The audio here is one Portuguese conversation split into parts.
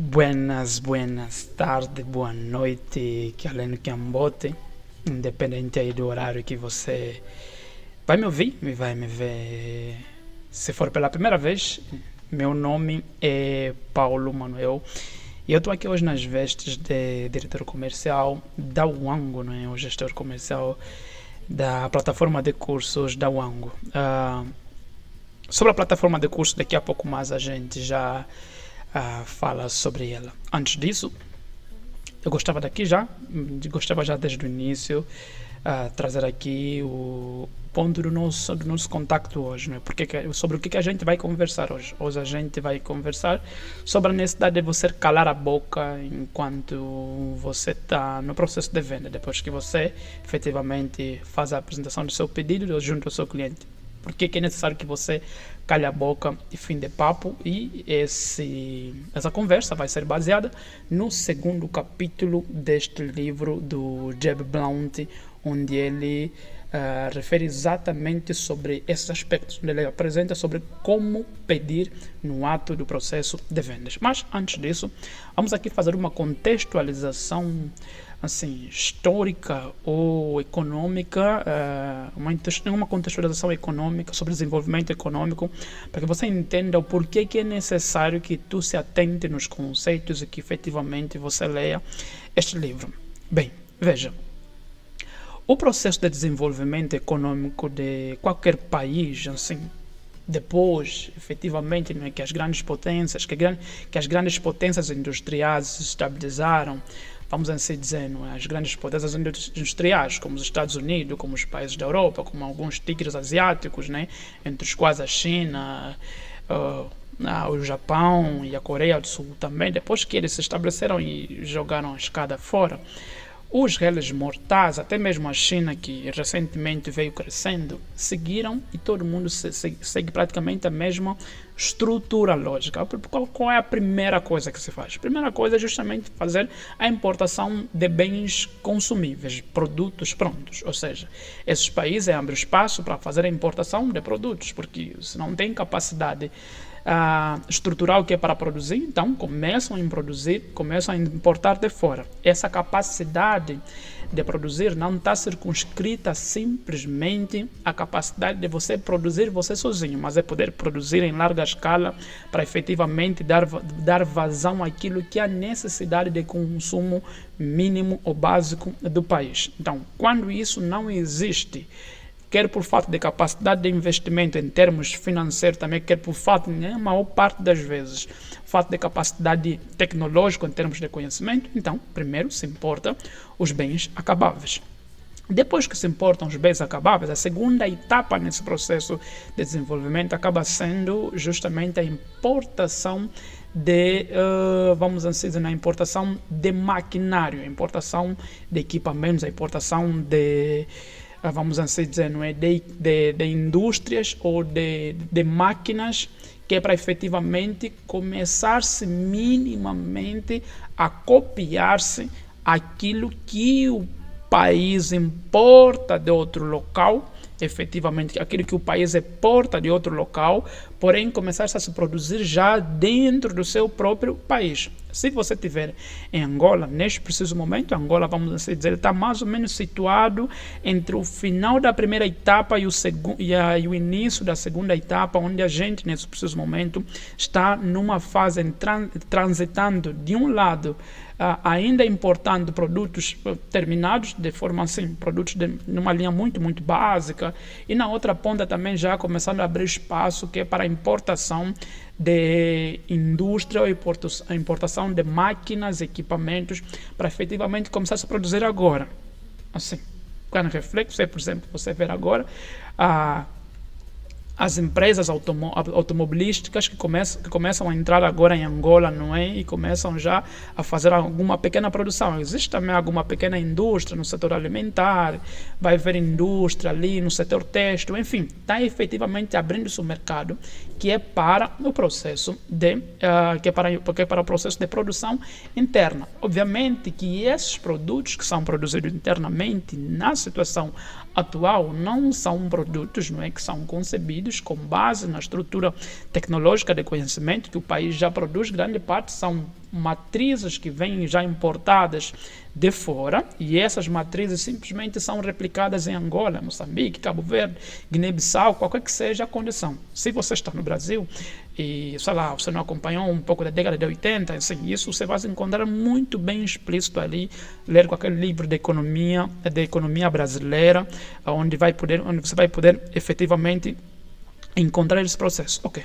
Buenas tarde, boa noite, que além do que ambote, independente aí do horário que você vai me ouvir, vai me ver. Se for pela primeira vez, meu nome é Paulo Manuel e eu estou aqui hoje nas vestes de diretor comercial da Wango, não é? O gestor comercial da plataforma de cursos da Wango. Sobre a plataforma de cursos, daqui a pouco mais a gente já fala sobre ela. Antes disso, eu gostava já desde o início trazer aqui o ponto do nosso contacto hoje, né? Sobre o que a gente vai conversar hoje. Hoje a gente vai conversar sobre a necessidade de você calar a boca enquanto você está no processo de venda, depois que você efetivamente faz a apresentação do seu pedido junto ao seu cliente. Por que é necessário que você calhe a boca e fim de papo? E essa conversa vai ser baseada no segundo capítulo deste livro do Jeb Blount, onde ele refere exatamente sobre esses aspectos, onde ele apresenta sobre como pedir no ato do processo de vendas. Mas antes disso, vamos aqui fazer uma contextualização assim, histórica ou econômica, uma contextualização econômica sobre desenvolvimento econômico, para que você entenda o porquê que é necessário que tu se atente nos conceitos e que efetivamente você leia este livro. Bem, veja, o processo de desenvolvimento econômico de qualquer país, assim, depois, efetivamente, não é, que as grandes potências, que as grandes potências industriais se estabilizaram, vamos assim dizer, não é? As grandes potências industriais, como os Estados Unidos, como os países da Europa, como alguns tigres asiáticos, né? Entre os quais a China, o Japão e a Coreia do Sul também, depois que eles se estabeleceram e jogaram a escada fora, os réis mortais, até mesmo a China, que recentemente veio crescendo, seguiram e todo mundo segue praticamente a mesma estrutura lógica. Qual é a primeira coisa que se faz? A primeira coisa é justamente fazer a importação de bens consumíveis, produtos prontos. Ou seja, esses países abrem espaço para fazer a importação de produtos, porque se não tem capacidade estrutural que é para produzir, então começam a importar de fora. Essa capacidade de produzir não está circunscrita simplesmente à capacidade de você produzir você sozinho, mas é poder produzir em larga escala para efetivamente dar vazão àquilo que é a necessidade de consumo mínimo ou básico do país. Então, quando isso não existe, quer por falta de capacidade de investimento em termos financeiros também, quer por falta, né, maior parte das vezes, falta de capacidade tecnológica em termos de conhecimento, então, primeiro se importa os bens acabáveis. Depois que se importam os bens acabáveis, a segunda etapa nesse processo de desenvolvimento acaba sendo justamente a importação vamos assim dizer, a importação de maquinário, a importação de equipamentos, a importação de vamos assim dizer, não é, de indústrias ou de máquinas, que é para efetivamente começar-se minimamente a copiar-se aquilo que o país importa de outro local, efetivamente aquilo que o país exporta de outro local, porém começar a se produzir já dentro do seu próprio país. Se você estiver em Angola, neste preciso momento, Angola, vamos assim dizer, está mais ou menos situado entre o final da primeira etapa e o início da segunda etapa, onde a gente, nesse preciso momento, está numa fase transitando de um lado, ainda importando produtos terminados, de forma assim, produtos numa linha muito, muito básica, e na outra ponta também já começando a abrir espaço que é para a importação de indústria, a importação de máquinas, equipamentos, para efetivamente começar a se produzir agora. Assim, quando reflexo, por exemplo, você ver agora as empresas automobilísticas que começam a entrar agora em Angola, não é? E começam já a fazer alguma pequena produção. Existe também alguma pequena indústria no setor alimentar, vai haver indústria ali no setor têxtil, enfim, está efetivamente abrindo-se o mercado que é para o processo para o processo de produção interna. Obviamente que esses produtos que são produzidos internamente na situação atual não são produtos, não é, que são concebidos com base na estrutura tecnológica de conhecimento que o país já produz. Grande parte são matrizes que vêm já importadas de fora, e essas matrizes simplesmente são replicadas em Angola, Moçambique, Cabo Verde, Guiné-Bissau, qualquer que seja a condição. Se você está no Brasil e, sei lá, você não acompanhou um pouco da década de 80, assim, isso você vai encontrar muito bem explícito ali, ler qualquer livro de economia brasileira, onde você vai poder efetivamente encontrar esse processo. Ok.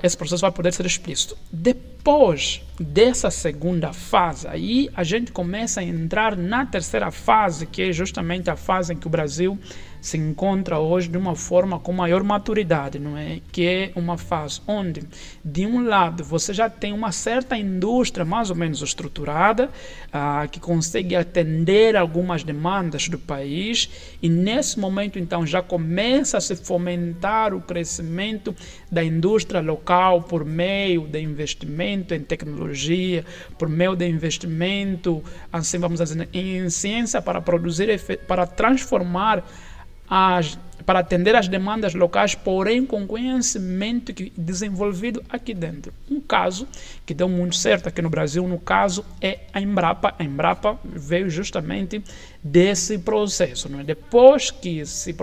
Esse processo vai poder ser explícito. Depois dessa segunda fase, aí a gente começa a entrar na terceira fase, que é justamente a fase em que o Brasil se encontra hoje de uma forma com maior maturidade, não é? Que é uma fase onde, de um lado, você já tem uma certa indústria mais ou menos estruturada, que consegue atender algumas demandas do país, e nesse momento, então, já começa a se fomentar o crescimento da indústria local por meio de investimento em tecnologia, por meio de investimento, assim vamos dizer, em ciência para produzir, para transformar para atender às demandas locais, porém com conhecimento desenvolvido aqui dentro. Um caso que deu muito certo aqui no Brasil, no caso, é a Embrapa. A Embrapa veio justamente desse processo. Não é? Depois que se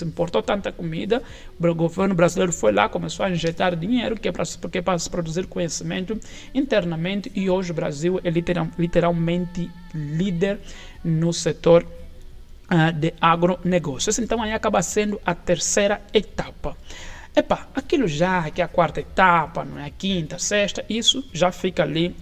importou tanta comida, o governo brasileiro foi lá, começou a injetar dinheiro, que é para se produzir conhecimento internamente, e hoje o Brasil é literalmente líder no setor de agronegócios. Então aí acaba sendo a terceira etapa. Aquilo já que é a quarta etapa, não é a quinta, a sexta, isso já fica ali,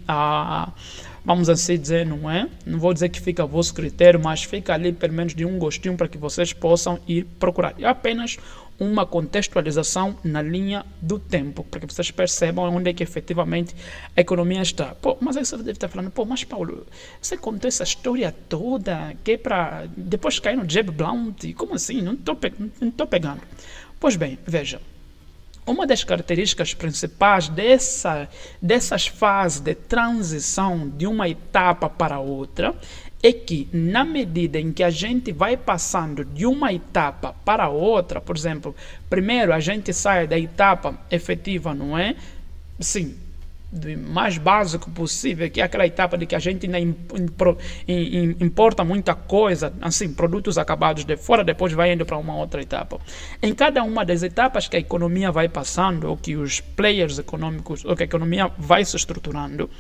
vamos assim dizer, não é? Não vou dizer que fica a vosso critério, mas fica ali pelo menos de um gostinho para que vocês possam ir procurar. É apenas uma contextualização na linha do tempo, para que vocês percebam onde é que efetivamente a economia está. Mas aí você deve estar falando, mas Paulo, você contou essa história toda que é para depois cair no Jeb Blount? Como assim? Não estou pegando. Pois bem, veja. Uma das características principais dessas fases de transição de uma etapa para outra é que, na medida em que a gente vai passando de uma etapa para outra, por exemplo, primeiro a gente sai da etapa efetiva, não é? Sim, do mais básico possível, que é aquela etapa de que a gente ainda importa muita coisa, assim, produtos acabados de fora, depois vai indo para uma outra etapa. Em cada uma das etapas que a economia vai passando, ou que os players econômicos, ou que a economia vai se estruturando,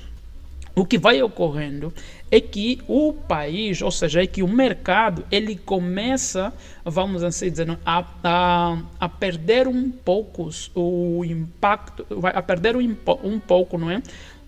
o que vai ocorrendo é que o país, ou seja, é que o mercado, ele começa, vamos assim dizer, a perder um pouco o impacto, a perder um pouco, não é?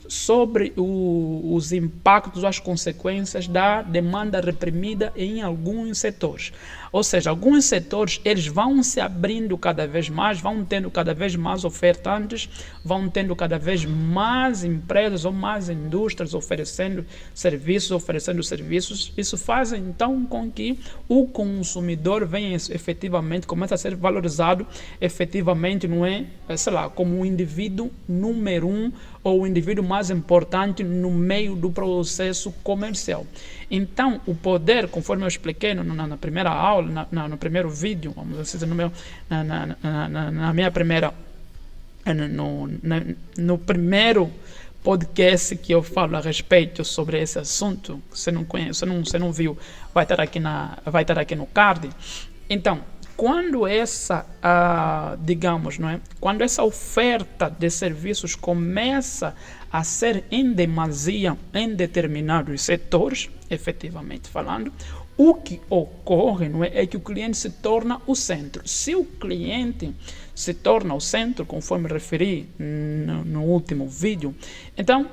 Sobre os impactos, as consequências da demanda reprimida em alguns setores. Ou seja, alguns setores eles vão se abrindo cada vez mais, vão tendo cada vez mais ofertantes, vão tendo cada vez mais empresas ou mais indústrias oferecendo serviços. Isso faz então com que o consumidor venha efetivamente, comece a ser valorizado efetivamente, não é, sei lá, como o indivíduo número 1 ou o indivíduo mais importante no meio do processo comercial. Então, o poder, conforme eu expliquei na primeira aula, no primeiro vídeo, vamos dizer, na minha primeira, no primeiro podcast que eu falo a respeito sobre esse assunto, se não conhece, se não viu, vai estar aqui no card. Então, quando essa, digamos, não é? Quando essa oferta de serviços começa a ser em demasia em determinados setores, efetivamente falando, o que ocorre, não é? É que o cliente se torna o centro. Se o cliente se torna o centro, conforme referi no último vídeo, então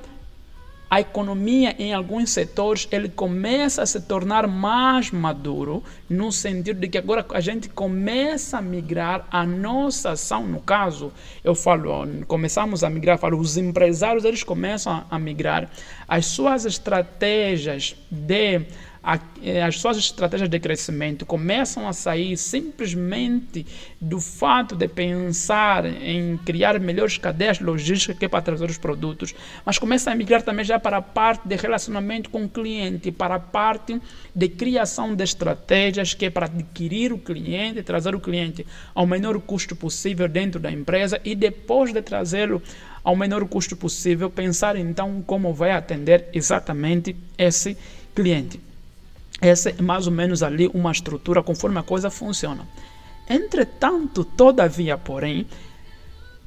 a economia em alguns setores ele começa a se tornar mais maduro, no sentido de que agora a gente começa a migrar a nossa ação, no caso, eu falo, começamos a migrar, os empresários eles começam a migrar as suas estratégias de crescimento começam a sair simplesmente do fato de pensar em criar melhores cadeias logísticas que é para trazer os produtos, mas começa a migrar também já para a parte de relacionamento com o cliente, para a parte de criação de estratégias que é para adquirir o cliente, trazer o cliente ao menor custo possível dentro da empresa e depois de trazê-lo ao menor custo possível, pensar então como vai atender exatamente esse cliente. Essa é mais ou menos ali uma estrutura conforme a coisa funciona. Entretanto, todavia, porém,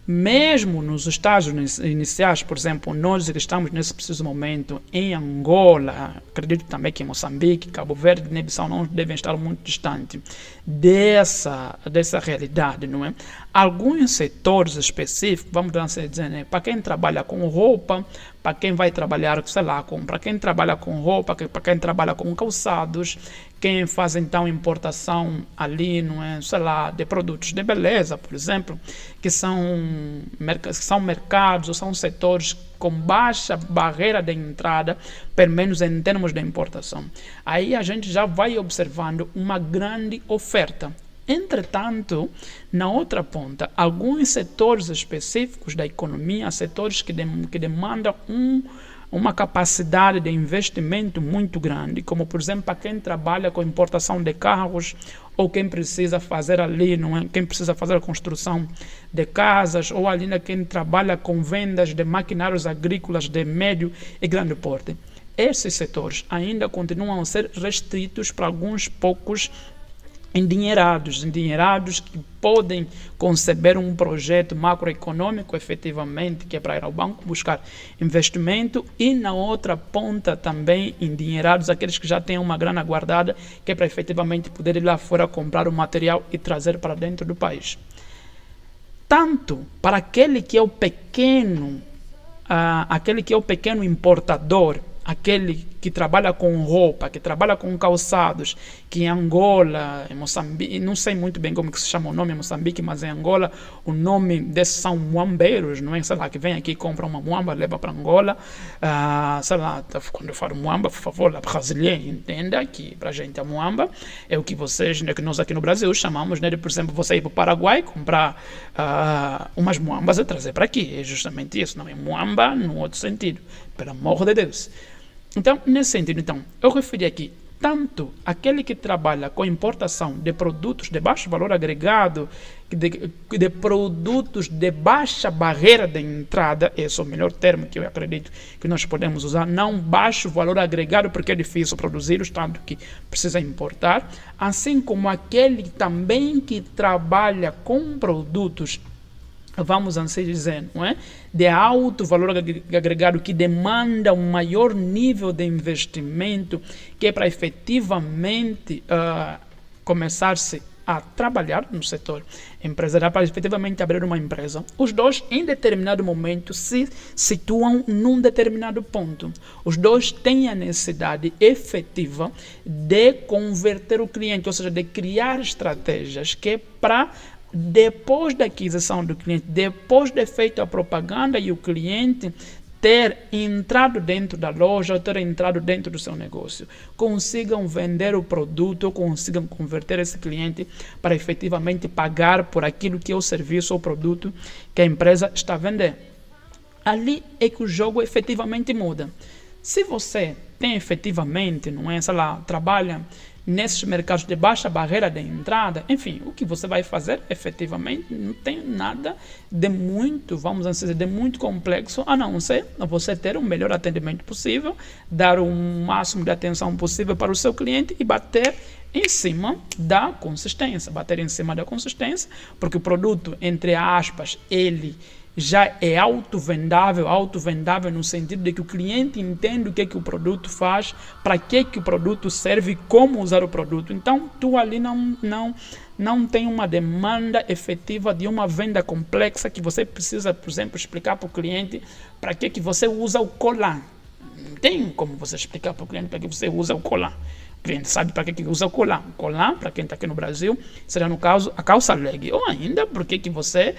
mesmo nos estágios iniciais, por exemplo, nós que estamos nesse preciso momento em Angola, acredito também que em Moçambique, Cabo Verde e Guiné-Bissau não devem estar muito distantes dessa realidade, não é? Alguns setores específicos, vamos dizer, né, para quem trabalha com roupa, para quem vai trabalhar, sei lá, para quem trabalha com roupa, para quem trabalha com calçados, quem faz então importação ali, não é, sei lá, de produtos de beleza, por exemplo, que são mercados ou são setores com baixa barreira de entrada, pelo menos em termos de importação. Aí a gente já vai observando uma grande oferta. Entretanto, na outra ponta, alguns setores específicos da economia, setores que demandam uma capacidade de investimento muito grande, como por exemplo para quem trabalha com importação de carros ou quem precisa fazer ali, não é? Quem precisa fazer a construção de casas ou ali quem trabalha com vendas de maquinários agrícolas de médio e grande porte. Esses setores ainda continuam a ser restritos para alguns poucos endinheirados que podem conceber um projeto macroeconômico efetivamente, que é para ir ao banco buscar investimento, e na outra ponta também endinheirados, aqueles que já têm uma grana guardada, que é para efetivamente poder ir lá fora comprar o material e trazer para dentro do país. Tanto para aquele que é o pequeno importador, aquele que trabalha com roupa, que trabalha com calçados, que em Angola, em Moçambique, não sei muito bem como que se chama o nome em Moçambique, mas em Angola o nome desses são muambeiros, não é? Sei lá, que vem aqui, compra uma muamba, leva para Angola, sei lá, quando eu falo muamba, por favor, a brasileira entenda que para a gente a muamba é o que vocês, né, que nós aqui no Brasil chamamos, né, de, por exemplo, você ir para o Paraguai, comprar umas muambas e trazer para aqui, é justamente isso, não é muamba no outro sentido, pelo amor de Deus. Então, nesse sentido, eu referi aqui tanto aquele que trabalha com importação de produtos de baixo valor agregado, de produtos de baixa barreira de entrada, esse é o melhor termo que eu acredito que nós podemos usar, não baixo valor agregado porque é difícil produzi-los, tanto que precisa importar, assim como aquele também que trabalha com produtos, vamos assim dizer, não é? De alto valor agregado, que demanda um maior nível de investimento, que é para efetivamente começar-se a trabalhar no setor empresarial, para efetivamente abrir uma empresa. Os dois, em determinado momento, se situam num determinado ponto. Os dois têm a necessidade efetiva de converter o cliente, ou seja, de criar estratégias que é para, depois da aquisição do cliente, depois de feita a propaganda e o cliente ter entrado dentro da loja, ou ter entrado dentro do seu negócio, consigam vender o produto, ou consigam converter esse cliente para efetivamente pagar por aquilo que é o serviço ou produto que a empresa está a vender. Ali é que o jogo efetivamente muda. Se você tem efetivamente, não é, sei lá, trabalha nesses mercados de baixa barreira de entrada, enfim, o que você vai fazer efetivamente não tem nada de muito, vamos dizer, de muito complexo, a não ser você ter o melhor atendimento possível, dar o máximo de atenção possível para o seu cliente e bater em cima da consistência, porque o produto, entre aspas, ele já é autovendável no sentido de que o cliente entende o que o produto faz, para que o produto serve e como usar o produto. Então, tu ali não tem uma demanda efetiva de uma venda complexa que você precisa, por exemplo, explicar para o cliente para que você usa o colar. Não tem como você explicar para o cliente para que você usa o colar. O cliente sabe para que usa o colar. O colar, para quem está aqui no Brasil, será no caso a calça leg. Ou ainda, por que você,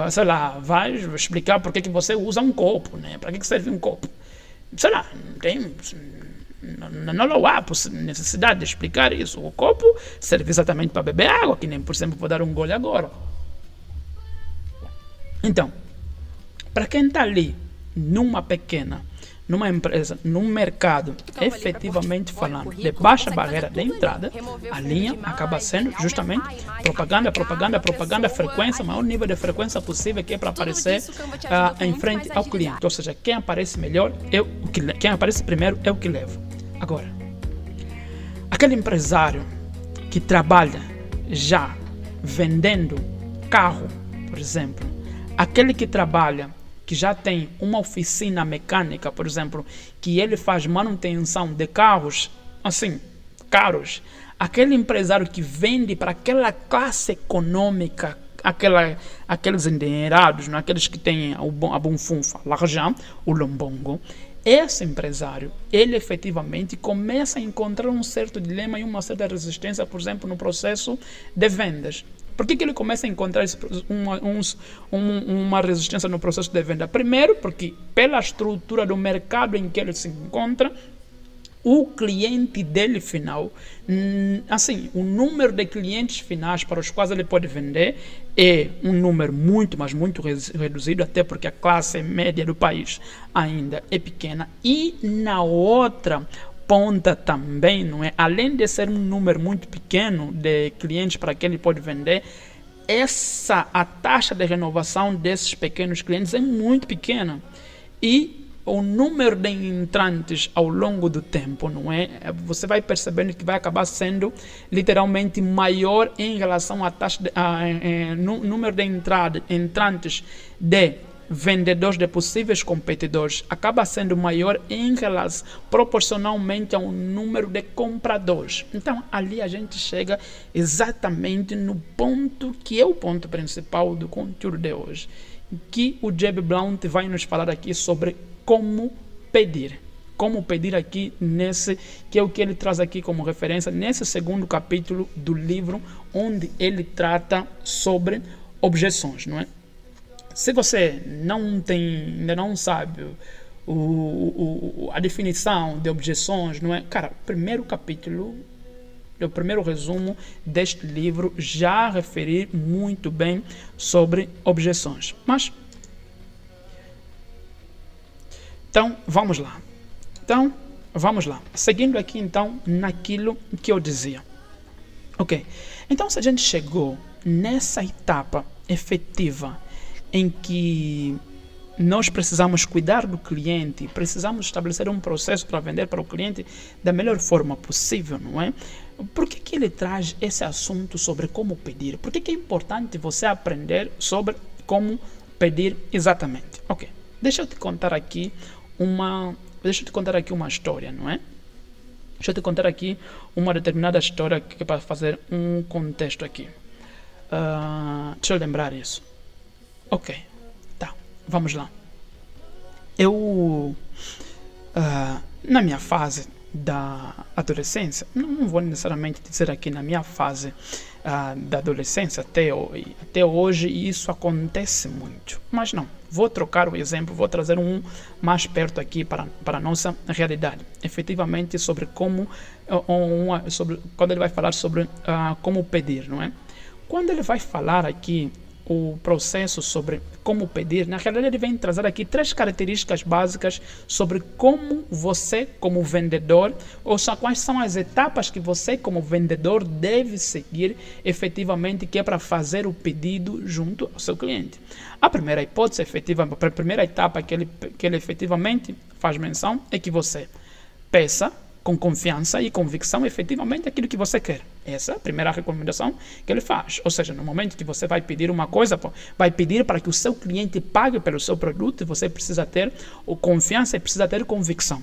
sei lá, vai explicar por que você usa um copo, né? Para que serve um copo? Sei lá, não há necessidade de explicar isso. O copo serve exatamente para beber água, que nem, por exemplo, vou dar um gole agora. Então, para quem está ali numa pequena, numa empresa, num mercado, efetivamente falando, de baixa barreira de entrada, a linha acaba sendo justamente propaganda, propaganda, propaganda, frequência, maior nível de frequência possível, que é para aparecer em frente ao cliente. Ou seja, quem aparece melhor, quem aparece primeiro é o que leva. Agora, aquele empresário que trabalha já vendendo carro, por exemplo, aquele que trabalha, que já tem uma oficina mecânica, por exemplo, que ele faz manutenção de carros, assim, caros, aquele empresário que vende para aquela classe econômica, aqueles endinheirados, não? Aqueles que têm a bunfunfa, l'argent, o lombongo, esse empresário, ele efetivamente começa a encontrar um certo dilema e uma certa resistência, por exemplo, no processo de vendas. Por que ele começa a encontrar uma resistência no processo de venda? Primeiro, porque pela estrutura do mercado em que ele se encontra, o cliente dele final, assim, o número de clientes finais para os quais ele pode vender é um número muito, mas muito reduzido, até porque a classe média do país ainda é pequena. E na outra ponta também, não é? Além de ser um número muito pequeno de clientes para quem ele pode vender, a taxa de renovação desses pequenos clientes é muito pequena. E o número de entrantes ao longo do tempo, não é? Você vai percebendo que vai acabar sendo literalmente maior em relação à taxa número de entrantes de vendedores, de possíveis competidores, acaba sendo maior em relação proporcionalmente ao número de compradores. Então ali a gente chega exatamente no ponto que é o ponto principal do conteúdo de hoje, que o Jeb Blount vai nos falar aqui sobre como pedir. Como pedir aqui que é o que ele traz aqui como referência nesse segundo capítulo do livro, onde ele trata sobre objeções, não é? Se você ainda não sabe a definição de objeções, não é? Cara, o primeiro capítulo, o primeiro resumo deste livro já referi muito bem sobre objeções. Mas, então, vamos lá. Seguindo aqui, então, naquilo que eu dizia. Ok. Então, se a gente chegou nessa etapa efetiva em que nós precisamos cuidar do cliente, precisamos estabelecer um processo para vender para o cliente da melhor forma possível, não é? Por que ele traz esse assunto sobre como pedir? Por que é importante você aprender sobre como pedir exatamente? Ok, deixa eu te contar aqui uma história, não é? Deixa eu te contar aqui uma determinada história que é para fazer um contexto aqui. Deixa eu lembrar isso. Ok, tá, vamos lá. Eu, na minha fase da adolescência, não vou necessariamente dizer aqui na minha fase da adolescência, até hoje isso acontece muito, mas não, vou trocar o exemplo, vou trazer um mais perto aqui para a nossa realidade, efetivamente sobre quando ele vai falar sobre como pedir, não é? Quando ele vai falar aqui o processo sobre como pedir, na realidade ele vem trazer aqui 3 características básicas sobre como você, como vendedor, ou quais são as etapas que você, como vendedor, deve seguir efetivamente, que é para fazer o pedido junto ao seu cliente. A primeira hipótese, a primeira etapa que ele efetivamente faz menção é que você peça com confiança e convicção efetivamente aquilo que você quer. Essa é a primeira recomendação que ele faz. Ou seja, no momento que você vai pedir uma coisa, vai pedir para que o seu cliente pague pelo seu produto, você precisa ter confiança e precisa ter convicção.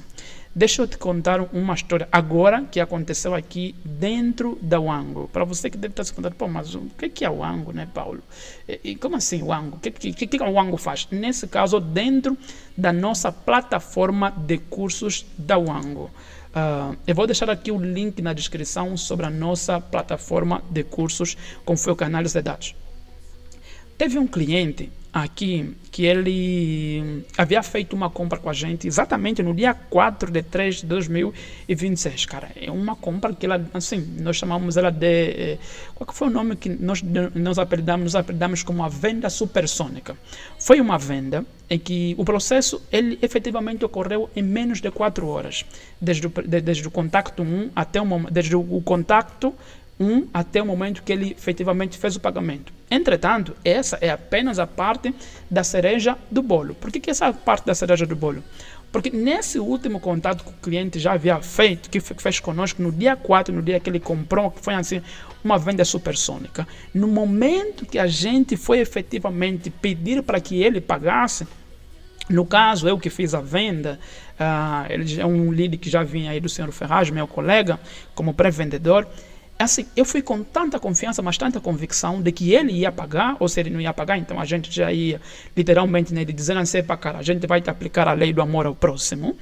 Deixa eu te contar uma história agora que aconteceu aqui dentro da Wango. Para você que deve estar se perguntando, pô, mas o que é o Wango, né, Paulo? E como assim o Wango? O que o Wango faz? Nesse caso, dentro da nossa plataforma de cursos da Wango. Eu vou deixar aqui o link na descrição sobre a nossa plataforma de cursos com foco em análise de dados. Teve um cliente aqui que ele havia feito uma compra com a gente exatamente no dia 4 de 3 de 2026, cara. É uma compra que ela, assim, nós chamamos ela de... qual que foi o nome que nós apelidamos? Nós apelidamos como a venda supersônica. Foi uma venda em que o processo, ele efetivamente ocorreu em menos de 4 horas. Desde o contacto 1 até o momento... Desde o contacto 1 até o momento que ele efetivamente fez o pagamento. Entretanto, essa é apenas a parte da cereja do bolo. Por que essa é a parte da cereja do bolo? Porque nesse último contato que o cliente já havia feito, que fez conosco no dia 4, no dia que ele comprou, que foi assim uma venda supersônica, no momento que a gente foi efetivamente pedir para que ele pagasse, no caso, eu que fiz a venda, ele é um lead que já vinha aí do senhor Ferraz, meu colega, como pré-vendedor. Assim, eu fui com tanta confiança, mas tanta convicção de que ele ia pagar, ou se ele não ia pagar, então a gente já ia literalmente, né, de dizer assim, para cara, a gente vai te aplicar a lei do amor ao próximo,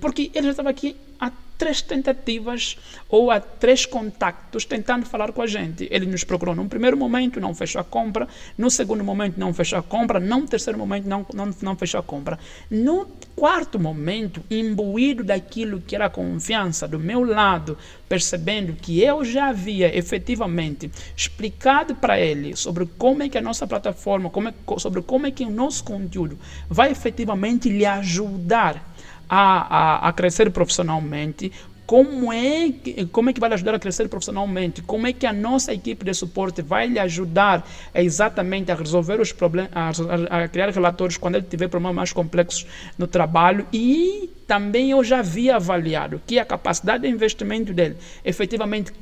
porque ele já estava aqui há 3 tentativas ou há 3 contactos tentando falar com a gente. Ele nos procurou num primeiro momento, não fechou a compra, no segundo momento não fechou a compra, no terceiro momento não fechou a compra. No quarto momento, imbuído daquilo que era a confiança do meu lado, percebendo que eu já havia efetivamente explicado para ele sobre como é que a nossa plataforma, sobre como é que o nosso conteúdo vai efetivamente lhe ajudar a crescer profissionalmente, como é que vai lhe ajudar a crescer profissionalmente, como é que a nossa equipe de suporte vai lhe ajudar exatamente a resolver os problemas, a criar relatórios quando ele tiver problemas mais complexos no trabalho. E também eu já havia avaliado que a capacidade de investimento dele efetivamente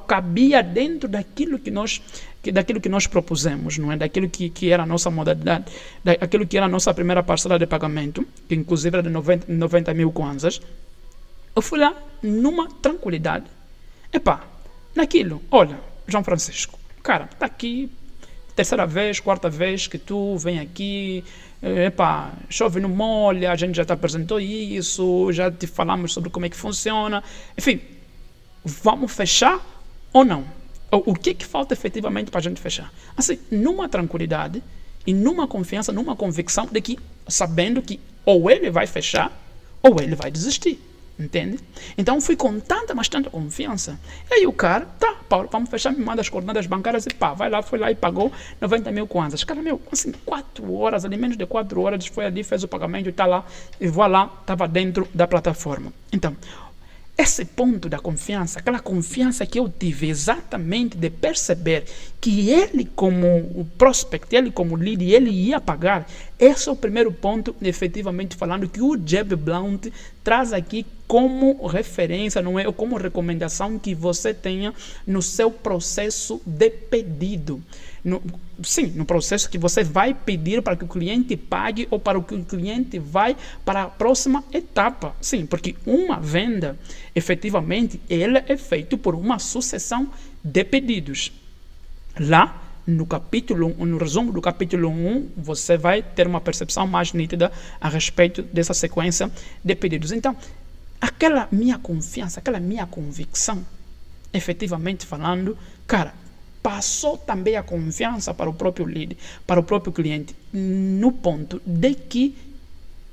cabia dentro daquilo que nós propusemos, não é? Daquilo que era a nossa modalidade, daquilo que era a nossa primeira parcela de pagamento, que inclusive era de 90 mil kwanzas. Eu fui lá numa tranquilidade. Naquilo, olha, João Francisco, cara, tá aqui, terceira vez, quarta vez que tu vem aqui, chove no molha, a gente já te apresentou isso, já te falamos sobre como é que funciona, enfim, vamos fechar ou não? O que falta efetivamente para a gente fechar? Assim, numa tranquilidade e numa confiança, numa convicção de que, sabendo que ou ele vai fechar ou ele vai desistir. Entende? Então fui com tanta, mas tanta confiança. E aí o cara, tá, Paulo, vamos fechar, me manda as coordenadas bancárias e foi lá e pagou 90 mil kwanzas. Cara, assim, 4 horas, ali menos de 4 horas, foi ali, fez o pagamento e tá lá, e voilà, estava dentro da plataforma. Então, esse ponto da confiança, aquela confiança que eu tive exatamente de perceber que ele como o prospect, ele como lead, ele ia pagar, esse é o primeiro ponto, efetivamente falando, que o Jeb Blount traz aqui como referência, não é? Ou como recomendação que você tenha no seu processo de pedido. No processo que você vai pedir para que o cliente pague ou para que o cliente vai para a próxima etapa. Sim, porque uma venda, efetivamente, ela é feita por uma sucessão de pedidos. Lá, no resumo do capítulo 1, você vai ter uma percepção mais nítida a respeito dessa sequência de pedidos. Então, aquela minha confiança, aquela minha convicção, efetivamente falando, cara, passou também a confiança para o próprio lead, para o próprio cliente, no ponto de que,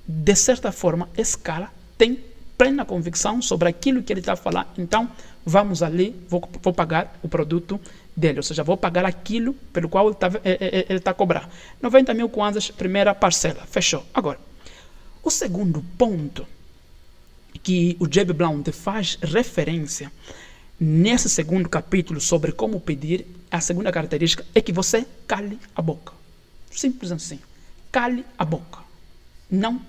de certa forma, esse cara tem plena convicção sobre aquilo que ele está a falar. Então, vamos ali, vou pagar o produto dele, ou seja, vou pagar aquilo pelo qual ele está a cobrar. 90 mil kwanzas, primeira parcela, fechou. Agora, o segundo ponto que o Jeb Blount faz referência nesse segundo capítulo sobre como pedir, a segunda característica é que você cale a boca. Simples assim. Cale a boca. Não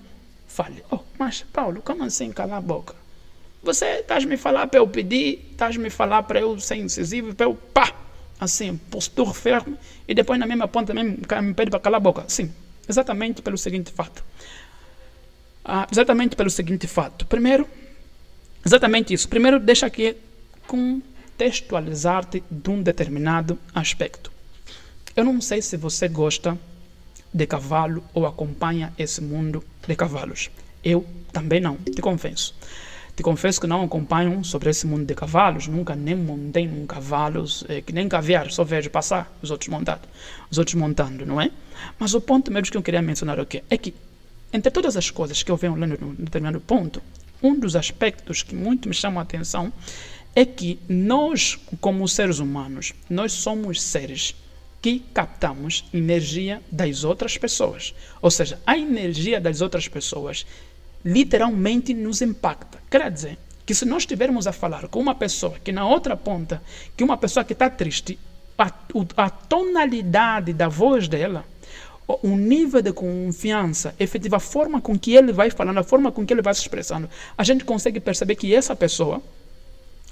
fale. Mas Paulo, como assim calar a boca? Você estás me falar para eu pedir, estás me falar para eu ser incisivo, para eu assim, postura firme, e depois na mesma ponta também me pede para calar a boca. Sim, exatamente pelo seguinte fato. Primeiro, exatamente isso. Primeiro, deixa aqui contextualizar-te de um determinado aspecto. Eu não sei se você gosta de cavalo ou acompanha esse mundo de cavalos. Eu também não, te confesso. Te confesso que não acompanho sobre esse mundo de cavalos, nunca nem montei num cavalo, que nem caviar, só vejo passar os outros montando, não é? Mas o ponto mesmo que eu queria mencionar aqui é que, entre todas as coisas que eu venho lendo num determinado ponto, um dos aspectos que muito me chama a atenção é que nós, como seres humanos, nós somos seres que captamos energia das outras pessoas. Ou seja, a energia das outras pessoas literalmente nos impacta. Quer dizer que se nós estivermos a falar com uma pessoa que na outra ponta, que uma pessoa que está triste, a tonalidade da voz dela, o nível de confiança, efetiva, a forma com que ele vai falando, a forma com que ele vai se expressando, a gente consegue perceber que essa pessoa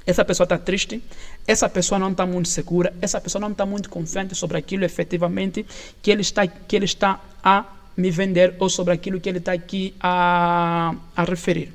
está triste, essa pessoa não está muito segura, essa pessoa não está muito confiante sobre aquilo efetivamente que ele está a me vender ou sobre aquilo que ele está aqui a referir.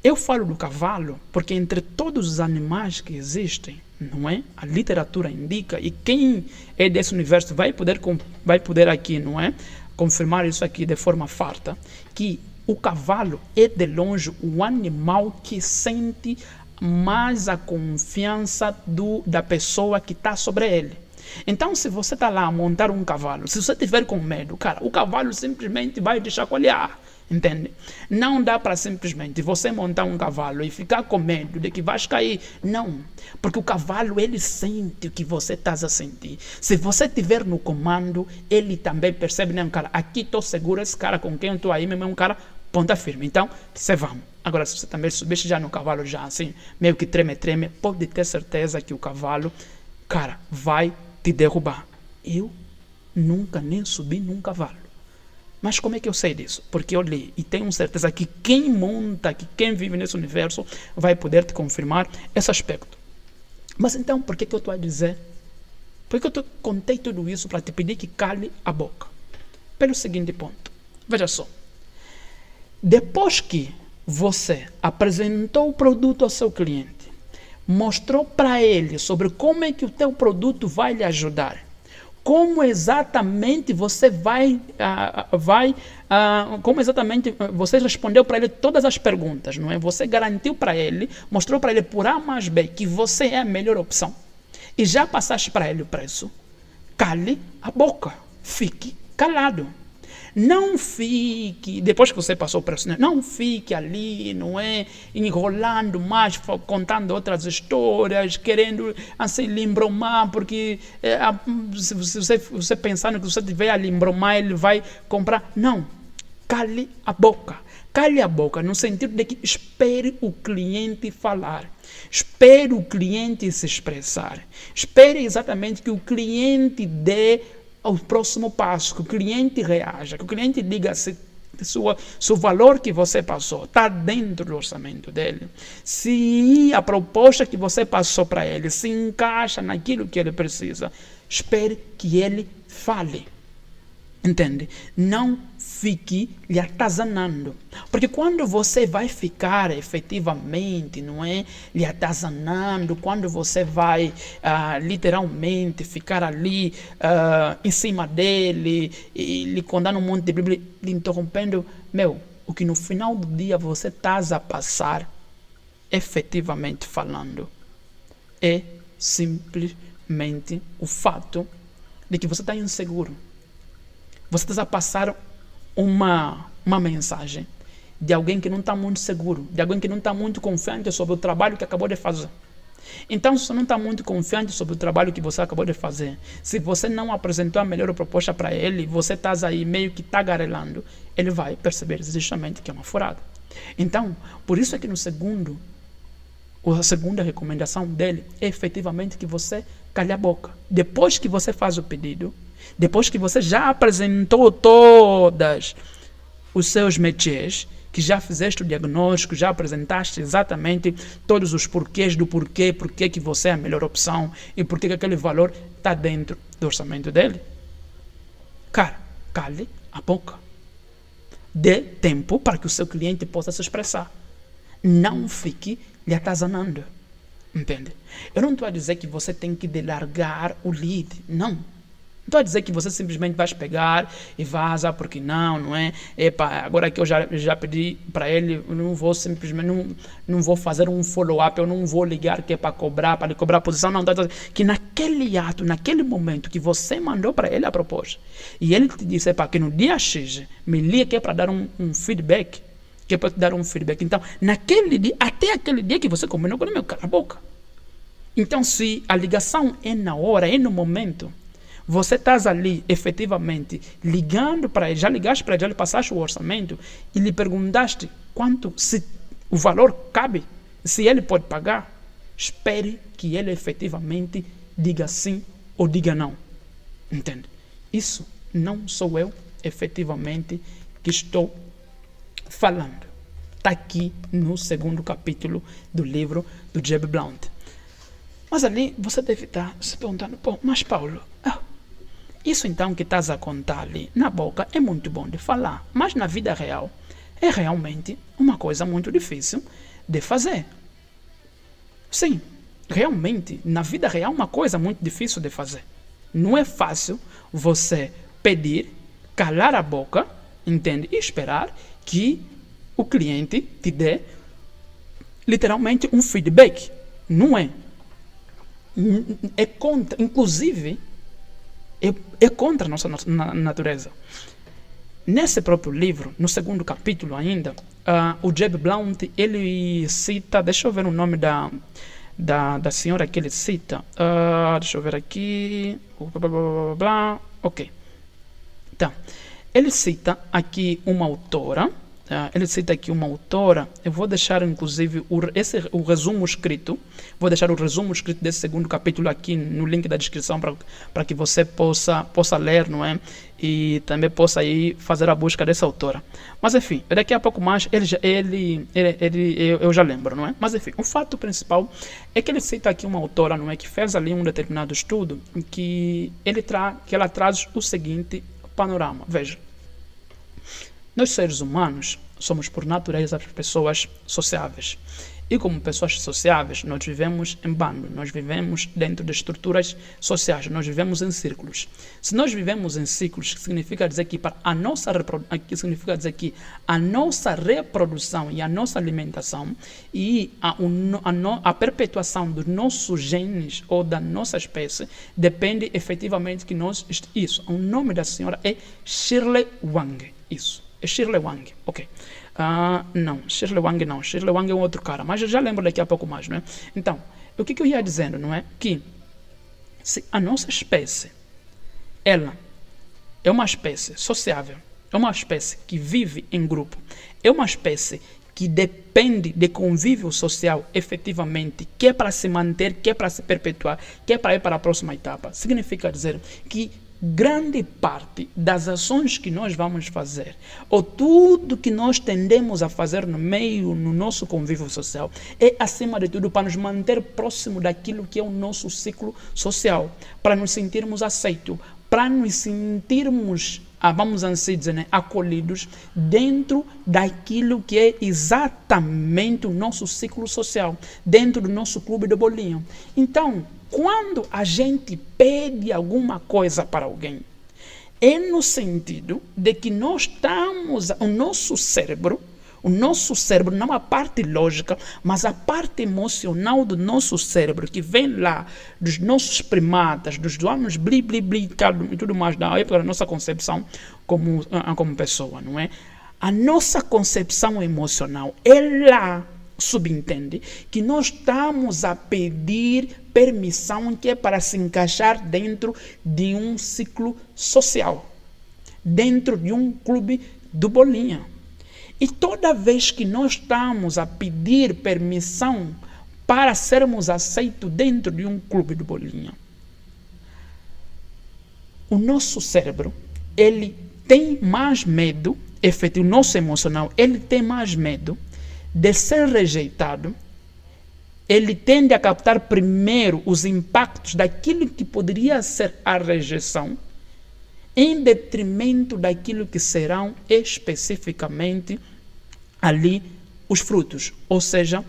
Eu falo do cavalo porque entre todos os animais que existem, não é? A literatura indica, e quem é desse universo vai poder aqui, não é? Confirmar isso aqui de forma farta, que o cavalo é de longe o animal que sente mais a confiança da pessoa que está sobre ele. Então, se você está lá a montar um cavalo, se você tiver com medo, cara, o cavalo simplesmente vai te chacoalhar, entende? Não dá para simplesmente você montar um cavalo e ficar com medo de que vais cair. Não, porque o cavalo, ele sente o que você está a sentir. Se você estiver no comando, ele também percebe, né, cara, aqui estou seguro, esse cara com quem eu estou aí mesmo é um cara ponta firme. Então, você vamos. Agora, se você também subisse já no cavalo, já assim, meio que treme, pode ter certeza que o cavalo, cara, vai te derrubar. Eu nunca nem subi num cavalo. Mas como é que eu sei disso? Porque eu li e tenho certeza que quem monta, que quem vive nesse universo vai poder te confirmar esse aspecto. Mas então, por que eu estou a dizer? Por que eu contei tudo isso para te pedir que cale a boca? Pelo seguinte ponto. Veja só. Depois que você apresentou o produto ao seu cliente, mostrou para ele sobre como é que o teu produto vai lhe ajudar, como exatamente você como exatamente você respondeu para ele todas as perguntas, não é? Você garantiu para ele, mostrou para ele por A mais B que você é a melhor opção e já passaste para ele o preço. Cale a boca, fique calado. Não fique, depois que você passou o preço, não fique ali, não é? Enrolando mais, contando outras histórias, querendo assim lhe embromar, porque se você pensando que você tiver a lhe embromar, ele vai comprar. Não, cale a boca. Cale a boca no sentido de que espere o cliente falar. Espere o cliente se expressar. Espere exatamente que o cliente dê ao próximo passo, que o cliente reaja, que o cliente diga se o valor que você passou está dentro do orçamento dele, se a proposta que você passou para ele se encaixa naquilo que ele precisa. Espere que ele fale. Entende? Não fique lhe atazanando. Porque quando você vai ficar efetivamente, não é? Lhe atazanando, quando você vai literalmente ficar ali em cima dele e lhe contando um monte de Bíblia, lhe interrompendo, o que no final do dia você está a passar, efetivamente falando, é simplesmente o fato de que você está inseguro. Você está a passar uma mensagem de alguém que não está muito seguro, de alguém que não está muito confiante sobre o trabalho que acabou de fazer. Então, se você não está muito confiante sobre o trabalho que você acabou de fazer, se você não apresentou a melhor proposta para ele, você está aí meio que tagarelando, ele vai perceber justamente que é uma furada. Então, por isso é que a segunda recomendação dele é efetivamente que você cale a boca. Depois que você faz o pedido, depois que você já apresentou todos os seus métiers, que já fizeste o diagnóstico, já apresentaste exatamente todos os porquês do porquê que você é a melhor opção e porquê que aquele valor está dentro do orçamento dele. Cara, cale a boca. Dê tempo para que o seu cliente possa se expressar. Não fique lhe atazanando. Entende? Eu não estou a dizer que você tem que delargar o lead. Não. Não estou a dizer que você simplesmente vai pegar e vaza, porque não é? Epa, agora que eu já pedi para ele, eu não vou simplesmente, não vou fazer um follow-up, eu não vou ligar que é para lhe cobrar a posição, não. Que naquele ato, naquele momento que você mandou para ele a proposta, e ele te disse, epa, que no dia X, me liga que é para dar um feedback, que é para te dar um feedback. Então, naquele dia, até aquele dia que você combinou com ele, meu, cala a boca. Então, se a ligação é na hora, é no momento, você estás ali, efetivamente, ligando para ele, já ligaste para ele, já lhe passaste o orçamento e lhe perguntaste quanto, se o valor cabe, se ele pode pagar, espere que ele efetivamente diga sim ou diga não. Entende? Isso não sou eu, efetivamente, que estou falando. Está aqui no 2º capítulo do livro do Jeb Blount. Mas ali você deve estar se perguntando, pô, mas Paulo, isso então que estás a contar ali na boca é muito bom de falar, mas na vida real é realmente uma coisa muito difícil de fazer. Sim, realmente, na vida real é uma coisa muito difícil de fazer. Não é fácil você pedir, calar a boca, entende? E esperar que o cliente te dê literalmente um feedback. Não é. É contra, inclusive, é contra a nossa natureza. Nesse próprio livro, no 2º capítulo ainda, o Jeb Blount, ele cita, deixa eu ver o nome da senhora que ele cita, deixa eu ver aqui, ok. Então, ele cita aqui uma autora, eu vou deixar inclusive o resumo escrito, desse 2º capítulo aqui no link da descrição para que você possa ler, não é? E também possa aí fazer a busca dessa autora. Mas enfim, daqui a pouco mais eu já lembro, não é? Mas enfim, o fato principal é que ele cita aqui uma autora, não é? Que fez ali um determinado estudo que ela traz o seguinte panorama. Veja. Nós, seres humanos, somos por natureza pessoas sociáveis. E como pessoas sociáveis, nós vivemos em bando, nós vivemos dentro de estruturas sociais, nós vivemos em círculos. Se nós vivemos em círculos, significa dizer que a nossa reprodução e a nossa alimentação e a perpetuação dos nossos genes ou da nossa espécie depende efetivamente que nós... Isso, o nome da senhora é Shirley Wang. Isso. É Shirley Wang, ok. Não, Shirley Wang não. Shirley Wang é um outro cara, mas eu já lembro daqui a pouco mais, não é? Então, o que eu ia dizendo, não é? Que se a nossa espécie, ela é uma espécie sociável, é uma espécie que vive em grupo, é uma espécie que depende de convívio social efetivamente, que é para se manter, que é para se perpetuar, que é para ir para a próxima etapa, significa dizer que grande parte das ações que nós vamos fazer, ou tudo que nós tendemos a fazer no nosso convívio social, é acima de tudo para nos manter próximo daquilo que é o nosso ciclo social, para nos sentirmos aceitos, para nos sentirmos, vamos assim dizer, né, acolhidos dentro daquilo que é exatamente o nosso ciclo social, dentro do nosso clube de bolinha. Então, quando a gente pede alguma coisa para alguém, é no sentido de que nós estamos, o nosso cérebro, não a parte lógica, mas a parte emocional do nosso cérebro, que vem lá dos nossos primatas, dos anos e tudo mais, da época da nossa concepção como pessoa, não é? A nossa concepção emocional, ela subentende que nós estamos a pedir permissão que é para se encaixar dentro de um ciclo social, dentro de um clube de bolinha. E toda vez que nós estamos a pedir permissão para sermos aceitos dentro de um clube de bolinha, o nosso cérebro, ele tem mais medo, o nosso emocional, ele tem mais medo de ser rejeitado. Ele tende a captar primeiro os impactos daquilo que poderia ser a rejeição, em detrimento daquilo que serão especificamente ali os frutos, ou seja,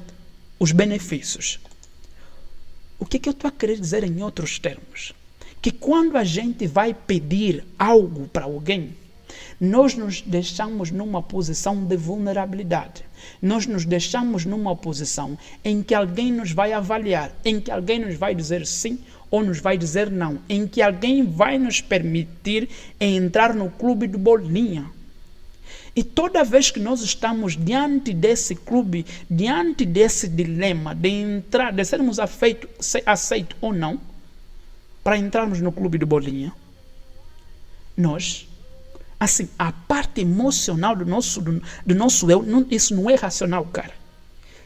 os benefícios. O que eu estou a querer dizer em outros termos? que quando a gente vai pedir algo para alguém, nós nos deixamos numa posição de vulnerabilidade. Nós nos deixamos numa posição em que alguém nos vai avaliar, em que alguém nos vai dizer sim ou nos vai dizer não, em que alguém vai nos permitir entrar no clube do bolinha. E toda vez que nós estamos diante desse clube, diante desse dilema de entrar, de sermos aceitos ou não, para entrarmos no clube do bolinha, nós, assim, a parte emocional do nosso eu, isso não é racional, cara.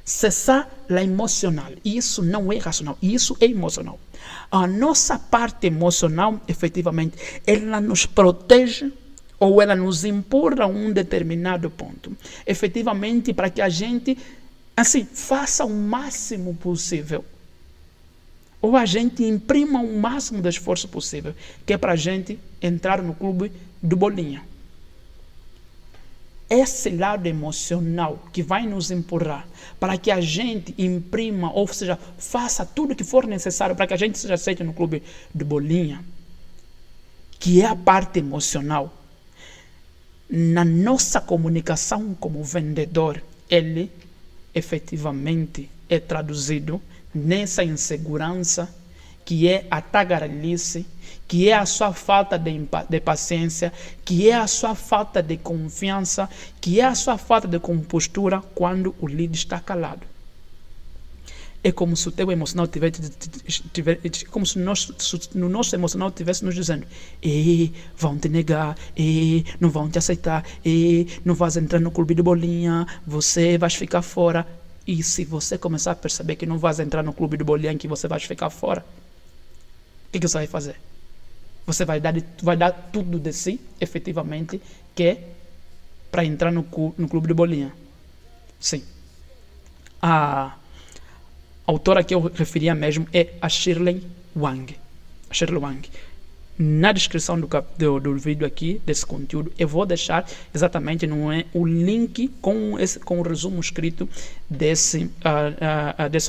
Cessar la emocional. Isso não é racional, isso é emocional. A nossa parte emocional, efetivamente, ela nos protege ou ela nos empurra a um determinado ponto. Efetivamente, para que a gente, assim, faça o máximo possível. Ou a gente imprima o máximo de esforço possível, que é para a gente entrar no clube do bolinha. Esse lado emocional que vai nos empurrar para que a gente imprima, ou seja, faça tudo o que for necessário para que a gente seja aceito no clube do bolinha, que é a parte emocional, na nossa comunicação como vendedor, ele efetivamente é traduzido nessa insegurança, que é a tagarelice, que é a sua falta de paciência, que é a sua falta de confiança, que é a sua falta de compostura quando o lead está calado. É como se o teu emocional como se no nosso emocional estivesse nos dizendo: vão te negar, não vão te aceitar, não vais entrar no clube de bolinha, você vai ficar fora. E se você começar a perceber que não vais entrar no clube de bolinha, que você vai ficar fora, o que você vai fazer? Você vai dar tudo de si, efetivamente, que é para entrar no clube de bolinha. Sim. A autora que eu referia mesmo é a Shirley Wang. Na descrição do vídeo aqui, desse conteúdo, eu vou deixar exatamente o link com o resumo escrito desse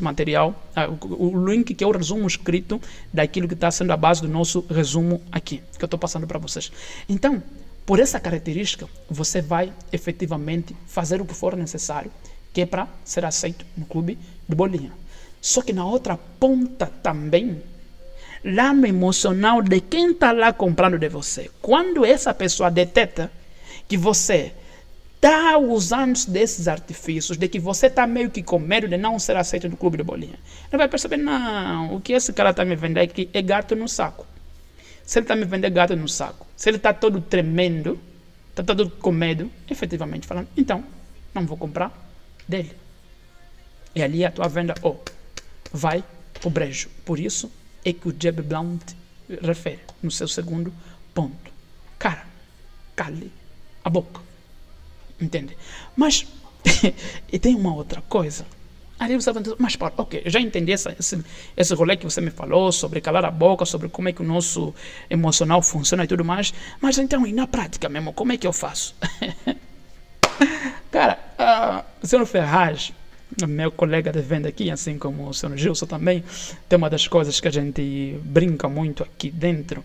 material, o link que é o resumo escrito daquilo que está sendo a base do nosso resumo aqui, que eu estou passando para vocês. Então, por essa característica, você vai efetivamente fazer o que for necessário, que é para ser aceito no clube de bolinha. Só que na outra ponta também, lá no emocional de quem está lá comprando de você, quando essa pessoa detecta que você está usando desses artifícios, de que você está meio que com medo de não ser aceito no clube de bolinha, ele vai perceber: não, o que esse cara está me vendendo aqui é gato no saco. Se ele está me vendendo gato no saco, se ele está todo tremendo, está todo com medo, efetivamente falando, então não vou comprar dele. E ali a tua venda vai para o brejo. Por isso é que o Jeb Blount refere no seu segundo ponto: cara, cale a boca. Entende? Mas e tem uma outra coisa. Ali você vai dizer: mas Paulo, ok, eu já entendi esse rolê que você me falou sobre calar a boca, sobre como é que o nosso emocional funciona e tudo mais, mas então, e na prática mesmo, como é que eu faço? Cara, o senhor Ferraz, meu colega de venda aqui, assim como o senhor Gilson também, tem uma das coisas que a gente brinca muito aqui dentro,